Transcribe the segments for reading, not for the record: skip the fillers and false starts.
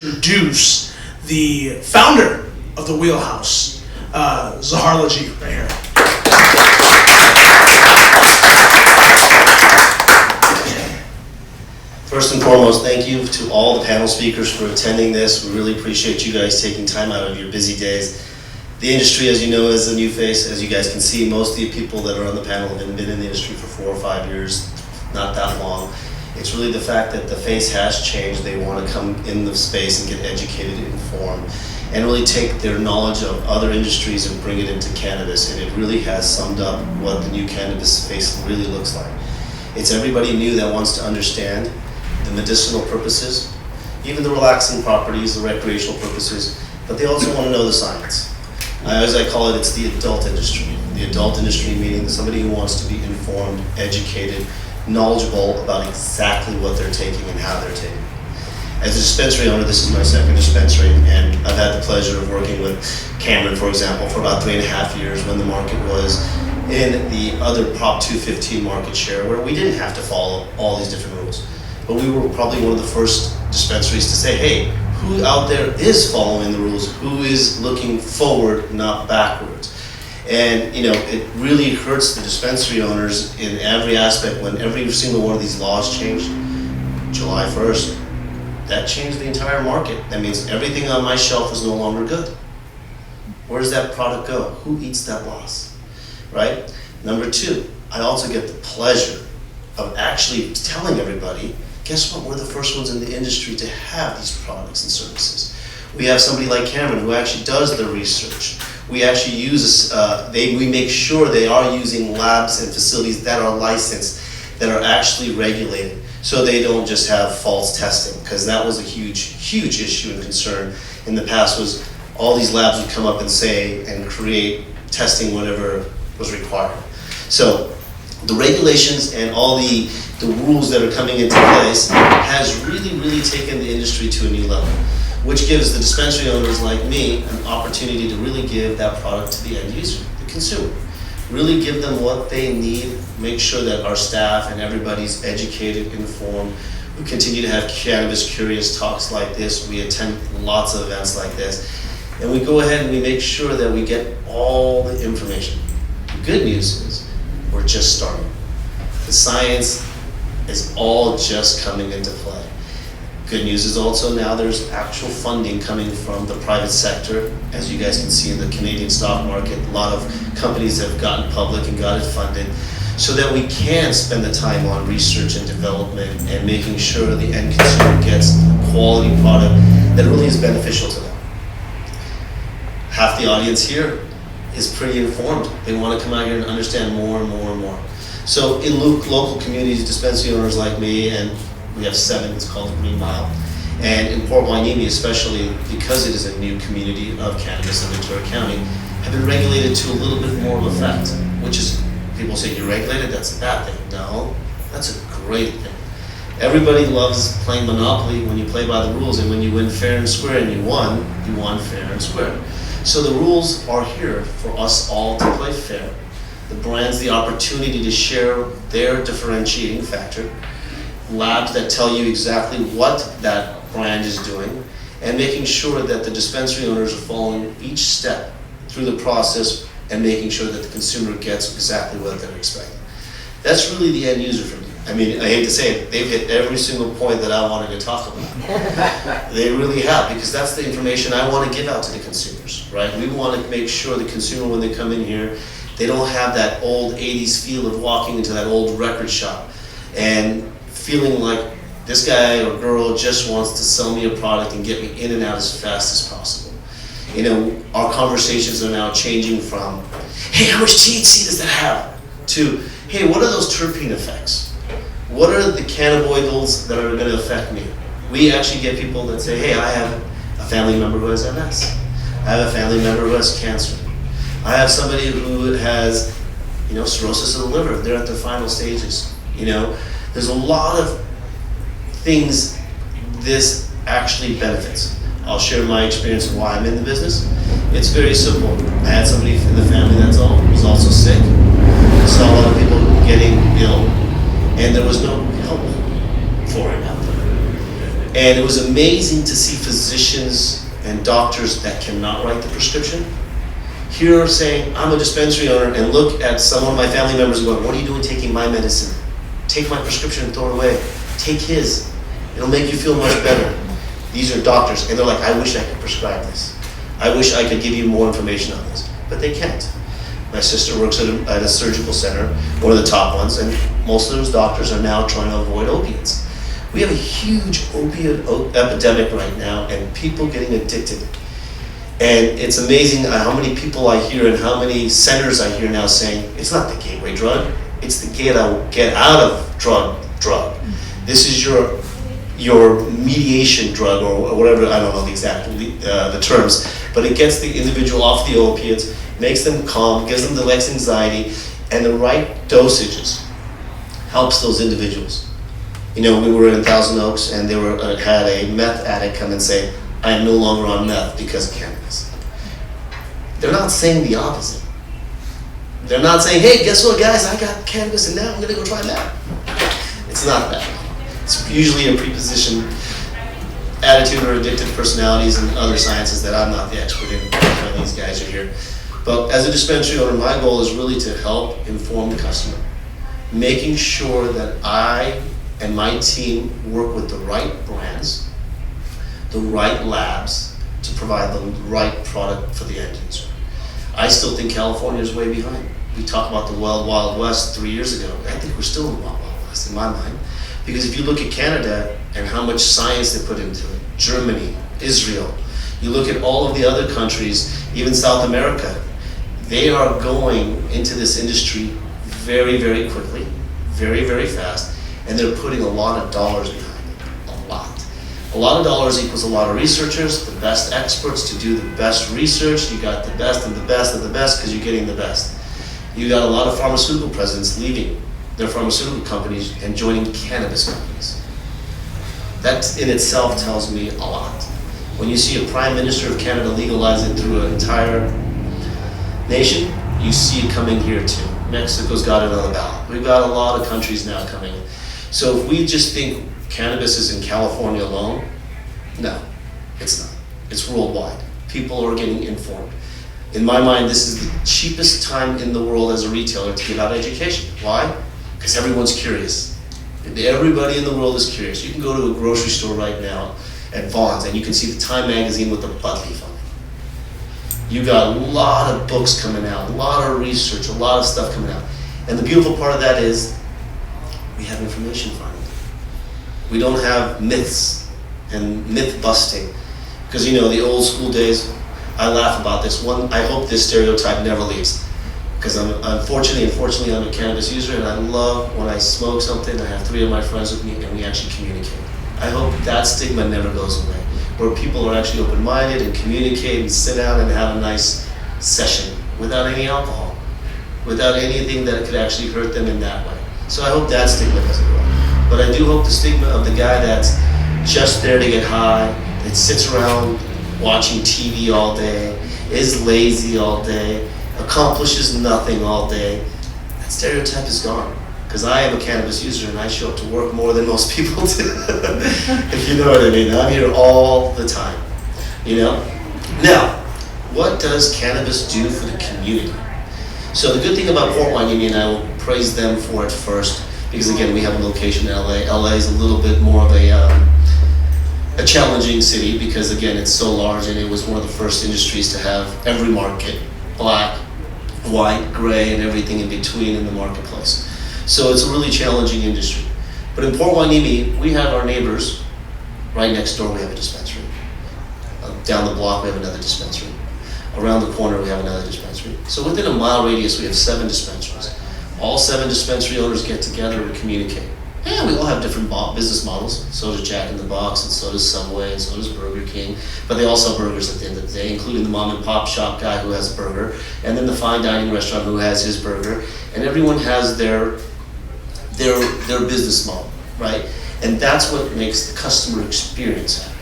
introduce the founder of the Wheelhouse, ZAHUR LALJI, right here. First and foremost, thank you to all the panel speakers for attending this. We really appreciate you guys taking time out of your busy days. The industry, as you know, is a new face. As you guys can see, most of the people that are on the panel have been in the industry for 4 or 5 years, not that long. It's really the fact that the face has changed. They want to come in the space and get educated and informed and really take their knowledge of other industries and bring it into cannabis. And it really has summed up what the new cannabis space really looks like. It's everybody new that wants to understand the medicinal purposes, even the relaxing properties, the recreational purposes, but they also want to know the science. As I call it, it's the adult industry. The adult industry meaning somebody who wants to be informed, educated, knowledgeable about exactly what they're taking and how they're taking it. As a dispensary owner, this is my second dispensary, and I've had the pleasure of working with Cameron, for example, for about 3.5 years when the market was in the other Prop 215 market share, where we didn't have to follow all these different rules. But we were probably one of the first dispensaries to say, hey, who out there is following the rules? Who is looking forward, not backwards? And you know, it really hurts the dispensary owners in every aspect when every single one of these laws changed. July 1st, that changed the entire market. That means everything on my shelf is no longer good. Where does that product go? Who eats that loss, right? Number 2, I also get the pleasure of actually telling everybody, guess what? We're the first ones in the industry to have these products and services. We have somebody like Cameron who actually does the research. We actually use, we make sure they are using labs and facilities that are licensed, that are actually regulated, so they don't just have false testing, because that was a huge issue and concern in the past. Was all these labs would come up and say and create testing whatever was required. So the regulations and all the rules that are coming into place has really taken the industry to a new level, which gives the dispensary owners like me an opportunity to really give that product to the end user, the consumer. Really give them what they need, make sure that our staff and everybody's educated, informed. We continue to have Cannabis Curious talks like this. We attend lots of events like this. And we go ahead and we make sure that we get all the information. The good news is we're just starting. The science is all just coming into play. Good news is also now there's actual funding coming from the private sector. As you guys can see in the Canadian stock market, a lot of companies have gotten public and got it funded so that we can spend the time on research and development and making sure the end consumer gets a quality product that really is beneficial to them. Half the audience here is pretty informed. They want to come out here and understand more and more and more. So in local communities, dispensary owners like me, and we have 7, it's called the Green Mile. And in Port Hueneme, especially because it is a new community of cannabis in Ventura County, have been regulated to a little bit more of effect, which is, people say you're regulated, that's a bad thing. No, that's a great thing. Everybody loves playing Monopoly when you play by the rules, and when you win fair and square and you won fair and square. So the rules are here for us all to play fair. The brands, the opportunity to share their differentiating factor, labs that tell you exactly what that brand is doing, and making sure that the dispensary owners are following each step through the process and making sure that the consumer gets exactly what they're expecting. That's really the end user for me. I mean, I hate to say it, they've hit every single point that I wanted to talk about. They really have, because that's the information I want to give out to the consumers, right? We want to make sure the consumer, when they come in here, they don't have that old 80s feel of walking into that old record shop and feeling like this guy or girl just wants to sell me a product and get me in and out as fast as possible. You know, our conversations are now changing from, hey, how much THC does that have? To, hey, what are those terpene effects? What are the cannabinoids that are going to affect me? We actually get people that say, hey, I have a family member who has MS. I have a family member who has cancer. I have somebody who has, you know, cirrhosis of the liver. They're at their final stages. You know, there's a lot of things this actually benefits. I'll share my experience of why I'm in the business. It's very simple. I had somebody in the family that's all was also sick. I saw a lot of people getting ill, and there was no help for it out there. And it was amazing to see physicians and doctors that cannot write the prescription here saying, I'm a dispensary owner, and look at some of my family members going, what are you doing taking my medicine? Take my prescription and throw it away. Take his. It'll make you feel much better. These are doctors, and they're like, I wish I could prescribe this. I wish I could give you more information on this, but they can't. My sister works at a surgical center, one of the top ones, and most of those doctors are now trying to avoid opiates. We have a huge opiate epidemic right now, and people getting addicted. And it's amazing how many people I hear and how many centers I hear now saying, it's not the gateway drug, it's the get out of drug. This is your mediation drug, or whatever, I don't know the exact the terms, but it gets the individual off the opiates, makes them calm, gives them the less anxiety, and the right dosages helps those individuals. You know, we were in Thousand Oaks, and they had a meth addict come and say, I am no longer on meth because of cannabis. They're not saying the opposite. They're not saying, hey, guess what, guys, I got cannabis and now I'm gonna go try meth. It's not that. It's usually a prepositioned attitude or addictive personalities and other sciences that I'm not the expert in. These guys are here. But as a dispensary owner, my goal is really to help inform the customer, making sure that I and my team work with the right brands, the right labs to provide the right product for the end user. I still think California is way behind. We talked about the Wild Wild West 3 years ago. I think we're still in the Wild Wild West in my mind. Because if you look at Canada and how much science they put into it, Germany, Israel, you look at all of the other countries, even South America, they are going into this industry very, very quickly, very, very fast, and they're putting a lot of dollars behind it, a lot. A lot of dollars equals a lot of researchers, the best experts to do the best research. You got the best of the best of the best because you're getting the best. You got a lot of pharmaceutical presidents leaving their pharmaceutical companies and joining cannabis companies. That in itself tells me a lot. When you see a prime minister of Canada legalize it through an entire nation, you see it coming here too. Mexico's got it on the ballot. We've got a lot of countries now coming in. So if we just think cannabis is in California alone, no, it's not. It's worldwide. People are getting informed. In my mind, this is the cheapest time in the world as a retailer to give out education. Why? Because everyone's curious. Everybody in the world is curious. You can go to a grocery store right now at Vaughn's and you can see the Time magazine with the bud leaf on it. You got a lot of books coming out, a lot of research, a lot of stuff coming out. And the beautiful part of that is we have information finally. We don't have myths and myth busting. Because you know, the old school days, I laugh about this. One, I hope this stereotype never leaves. Because unfortunately, I'm a cannabis user, and I love when I smoke something, I have 3 of my friends with me, and we actually communicate. I hope that stigma never goes away, where people are actually open-minded and communicate and sit down and have a nice session without any alcohol, without anything that could actually hurt them in that way. So I hope that stigma doesn't go away. But I do hope the stigma of the guy that's just there to get high, that sits around watching TV all day, is lazy all day, accomplishes nothing all day, that stereotype is gone. Because I am a cannabis user and I show up to work more than most people do. If you know what I mean. I'm here all the time. You know? Now, what does cannabis do for the community? So the good thing about Port Hueneme, and I will praise them for it first, because again, we have a location in LA. LA is a little bit more of a challenging city because again, it's so large and it was one of the first industries to have every market, black, white, gray, and everything in between in the marketplace. So it's a really challenging industry. But in Port Hueneme, we have our neighbors. Right next door, we have a dispensary. Down the block, we have another dispensary. Around the corner, we have another dispensary. So within a mile radius, we have 7 dispensaries. All 7 dispensary owners get together and communicate. Yeah, we all have different business models. So does Jack in the Box, and so does Subway, and so does Burger King. But they all sell burgers at the end of the day, including the mom and pop shop guy who has a burger, and then the fine dining restaurant who has his burger. And everyone has their business model, right? And that's what makes the customer experience happen.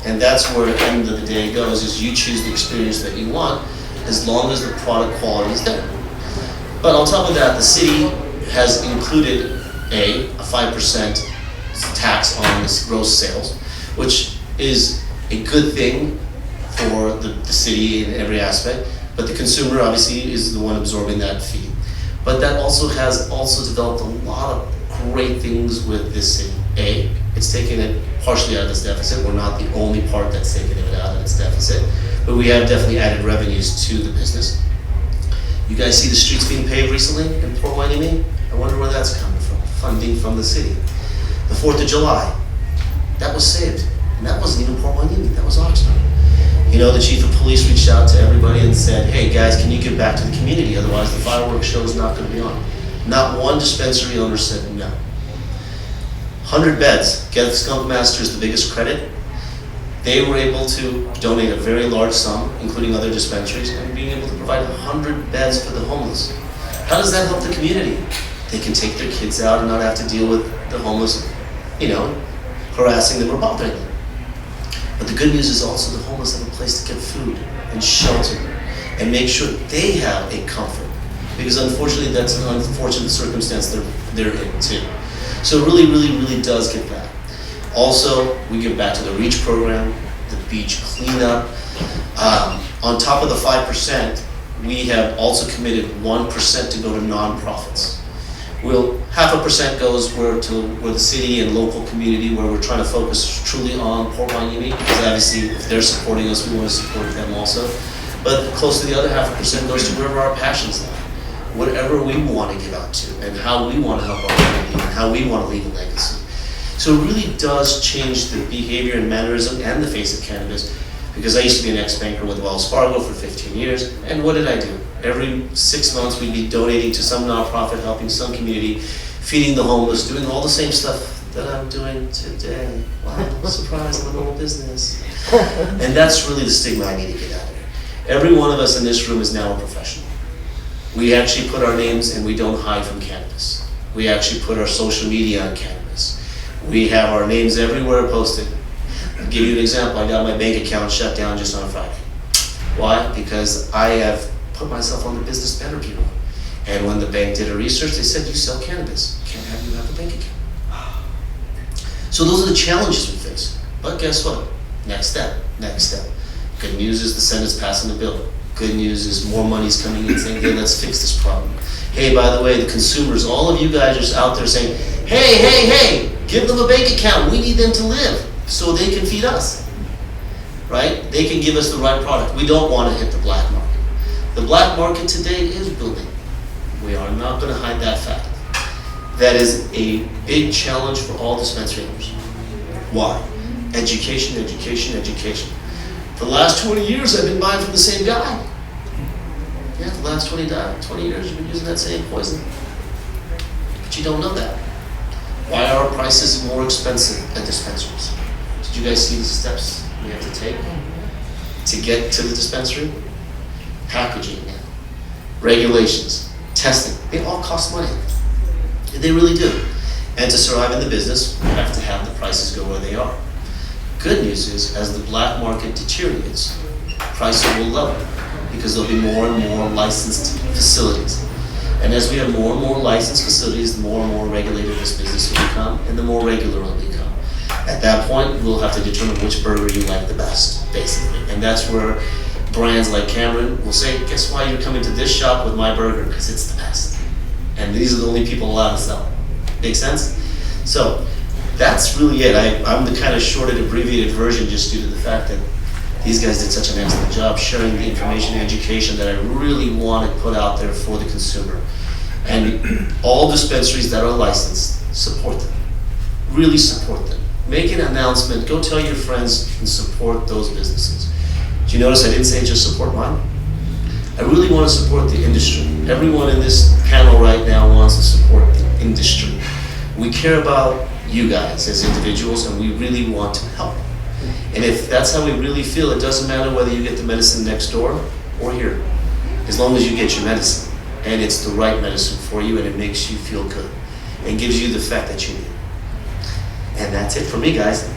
And that's where at the end of the day goes, is you choose the experience that you want as long as the product quality is there. But on top of that, the city has included a 5% tax on this gross sales, which is a good thing for the city in every aspect, but the consumer obviously is the one absorbing that fee. But that also has developed a lot of great things with this city. A, it's taken it partially out of its deficit. We're not the only part that's taken it out of its deficit, but we have definitely added revenues to the business. You guys see the streets being paved recently in Port Hueneme? I wonder where that's coming from. Funding from the city. The 4th of July, that was saved. And that wasn't even Port Hueneme, that was Oxnard. You know, the chief of police reached out to everybody and said, hey guys, can you give back to the community? Otherwise the fireworks show is not going to be on. Not one dispensary owner said no. 100 beds, give Skunk Masters the biggest credit. They were able to donate a very large sum, including other dispensaries, and being able to provide 100 beds for the homeless. How does that help the community? They can take their kids out and not have to deal with the homeless, you know, harassing them or bothering them. But the good news is also the homeless have a place to get food and shelter and make sure they have a comfort. Because unfortunately, that's an unfortunate circumstance they're in too. So it really does give back. Also, we give back to the REACH program, the beach cleanup. On top of the 5%, we have also committed 1% to go to nonprofits. Well, 0.5% goes where the city and local community, where we're trying to focus truly on Port Hueneme, because obviously if they're supporting us, we want to support them also. But close to the other 0.5% goes to wherever our passions lie, whatever we want to give out to, and how we want to help our community, and how we want to leave a legacy. So it really does change the behavior and mannerism and the face of cannabis, because I used to be an ex-banker with Wells Fargo for 15 years, and what did I do? Every 6 months we'd be donating to some nonprofit, helping some community, feeding the homeless, doing all the same stuff that I'm doing today. Wow, surprise, I'm an old business. And that's really the stigma I need to get out of here. Every one of us in this room is now a professional. We actually put our names and we don't hide from cannabis. We actually put our social media on cannabis. We have our names everywhere posted. I'll give you an example. I got my bank account shut down just on Friday. Why? Because I have put myself on the Business Better Bureau. And when the bank did a research, they said, you sell cannabis. Can't have you have a bank account. So those are the challenges we face. But guess what? Next step. Good news is the Senate's passing the bill. Good news is more money's coming in saying, hey, let's fix this problem. Hey, by the way, the consumers, all of you guys are out there saying, hey, give them a bank account. We need them to live so they can feed us, right? They can give us the right product. We don't want to hit the black market. The black market today is booming. We are not going to hide that fact. That is a big challenge for all dispensary owners. Why? Education. For the last 20 years, I've been buying from the same guy. Yeah, the last 20 years, you've been using that same poison. But you don't know that. Why are our prices more expensive at dispensaries? Did you guys see the steps we have to take to get to the dispensary? Packaging now, regulations, testing, they all cost money. They really do. And to survive in the business, we have to have the prices go where they are. Good news is, as the black market deteriorates, prices will level because there'll be more and more licensed facilities. And as we have more and more licensed facilities, the more and more regulated this business will become, and the more regular it will become. At that point, we'll have to determine which burger you like the best, basically. And that's where brands like Cameron will say, guess why you're coming to this shop with my burger? Because it's the best. And these are the only people allowed to sell. Make sense? So that's really it. I'm the kind of shorted, abbreviated version just due to the fact that these guys did such an excellent job sharing the information and education that I really want to put out there for the consumer. And all dispensaries that are licensed, support them. Really support them. Make an announcement, go tell your friends and support those businesses. Do you notice I didn't say just support mine? I really want to support the industry. Everyone in this panel right now wants to support the industry. We care about you guys as individuals and we really want to help. And if that's how we really feel, it doesn't matter whether you get the medicine next door or here, as long as you get your medicine and it's the right medicine for you and it makes you feel good and gives you the effect that you need. And that's it for me, guys.